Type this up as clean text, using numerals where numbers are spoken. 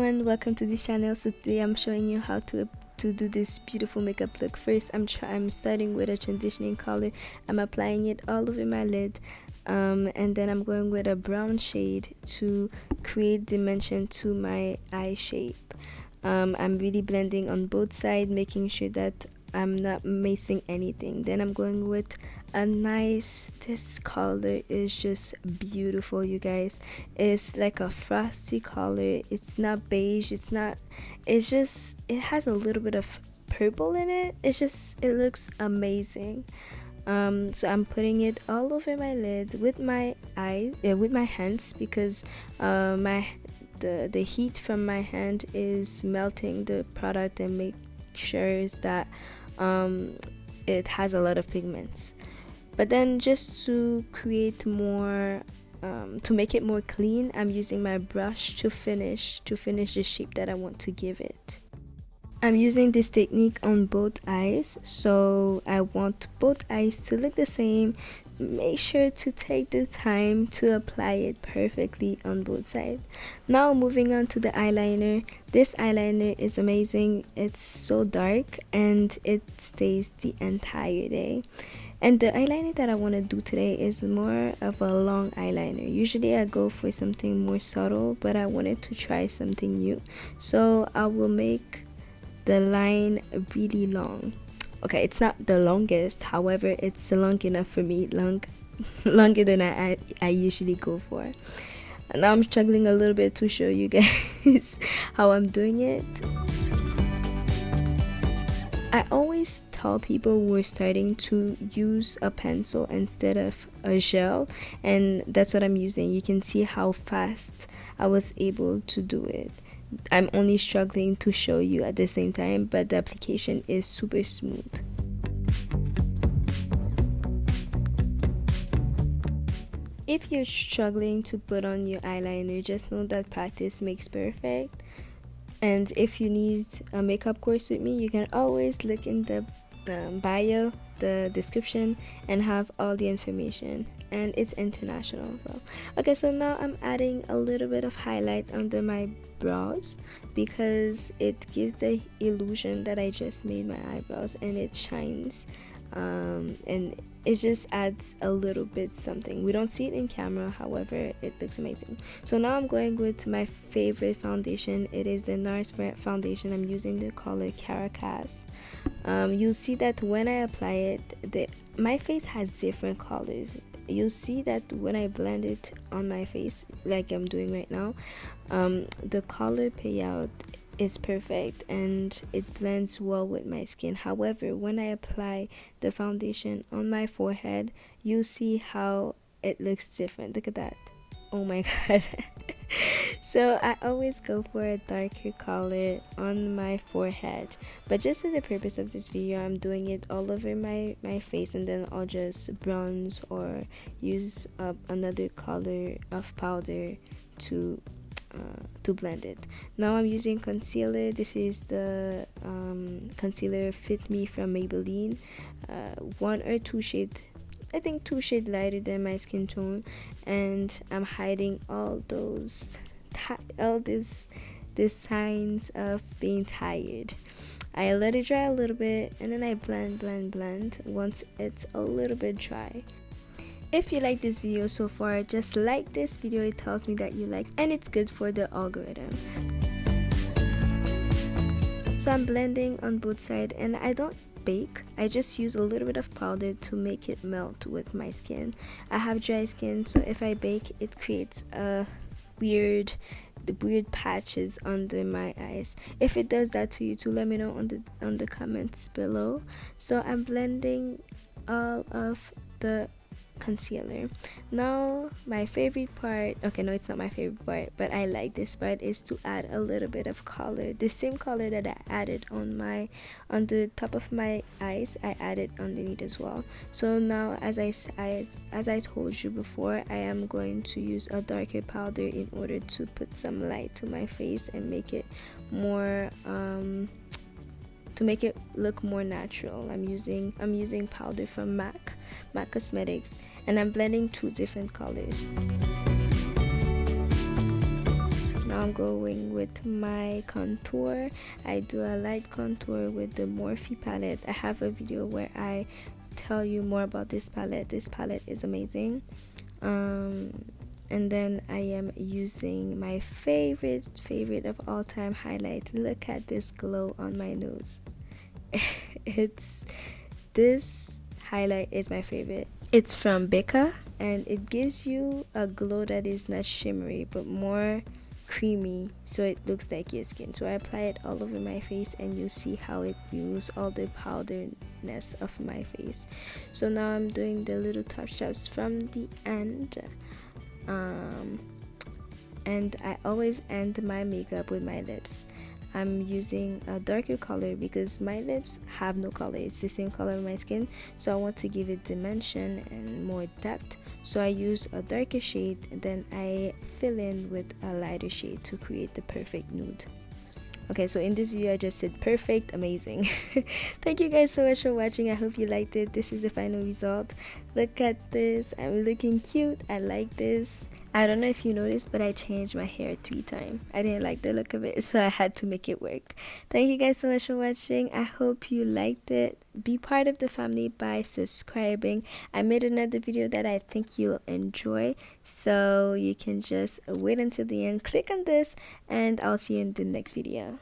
everyone, welcome to this channel. So today I'm showing you how to do this beautiful makeup look. First, I'm starting with a transitioning color. I'm applying it all over my lid, and then I'm going with a brown shade to create dimension to my eye shape. I'm really blending on both sides, making sure that I'm not missing anything. Then I'm going with a nice, this color is just beautiful, you guys. It's like a frosty color. It's not beige, it's just it has a little bit of purple in it. It looks amazing. So I'm putting it all over my lid with my with my hands, because the heat from my hand is melting the product and make sure that it has a lot of pigments. But then, just to create more, to make it more clean, I'm using my brush to finish the shape that I want to give it. I'm using this technique on both eyes, so I want both eyes to look the same. Make sure to take the time to apply it perfectly on both sides. Now moving on to the eyeliner. This eyeliner is amazing. It's so dark and it stays the entire day. And the eyeliner that I want to do today is more of a long eyeliner. Usually I go for something more subtle, but I wanted to try something new. So I will make the line really long. Okay, it's not the longest, however it's long enough for me, longer than I usually go for. And now I'm struggling a little bit to show you guys how I'm doing it. I always tell people who are starting to use a pencil instead of a gel, and that's what I'm using. You can see how fast I was able to do it. I'm only struggling to show you at the same time, but the application is super smooth. If you're struggling to put on your eyeliner, just know that practice makes perfect. And if you need a makeup course with me, you can always look in the bio, the description, and have all the information. And it's international. So now I'm adding a little bit of highlight under my brows, because it gives the illusion that I just made my eyebrows, and it shines, and it just adds a little bit something. We don't see it in camera, however it looks amazing. So now I'm going with my favorite foundation. It is the Nars Foundation. I'm using the color Caracas. You'll see that when I apply it, my face has different colors. You'll see that when I blend it on my face, like I'm doing right now, the color payout is perfect and it blends well with my skin. However, when I apply the foundation on my forehead, you'll see how it looks different. Look at that. Oh my god. So I always go for a darker color on my forehead, but just for the purpose of this video, I'm doing it all over my face, and then I'll just bronze or use another color of powder to blend it. Now I'm using concealer. This is the concealer Fit Me from Maybelline, 1 or 2 shade, I think 2 shade lighter than my skin tone, and I'm hiding all these signs of being tired. I let it dry a little bit, and then I blend once it's a little bit dry. If you like this video so far, just like this video. It tells me that you like, and it's good for the algorithm. So I'm blending on both sides, and I don't bake. I just use a little bit of powder to make it melt with my skin. I have dry skin, so if I bake, it creates weird patches under my eyes. If it does that to you too, let me know on the comments below. So I'm blending all of the concealer. Now my favorite part, okay, no, it's not my favorite part, but I like this part, is to add a little bit of color. The same color that I added on the top of my eyes, I added underneath as well. So now, as I told you before, I am going to use a darker powder in order to put some light to my face and make it more to make it look more natural. I'm using powder from MAC Cosmetics, and I'm blending 2 different colors. Now now I'm going with my contour. I do a light contour with the Morphe palette. I have a video where I tell you more about this palette. This palette is amazing. And then I am using my favorite of all time highlight. Look at this glow on my nose. It's this highlight is my favorite. It's from Becca and it gives you a glow that is not shimmery but more creamy, so it looks like your skin. So I apply it all over my face and you see how it removes all the powderness of my face. So now I'm doing the little top shots from the end. And I always end my makeup with my lips. I'm using a darker color because my lips have no color. It's the same color of my skin, so I want to give it dimension and more depth. So I use a darker shade and then I fill in with a lighter shade to create the perfect nude. Okay, so in this video I just said perfect, amazing. Thank you guys so much for watching. I hope you liked it. This is the final result. Look at this. I'm looking cute. I like this. I don't know if you noticed, but I changed my hair 3 times. I didn't like the look of it, so I had to make it work. Thank you guys so much for watching. I hope you liked it. Be part of the family by subscribing. I made another video that I think you'll enjoy, so you can just wait until the end, click on this, and I'll see you in the next video.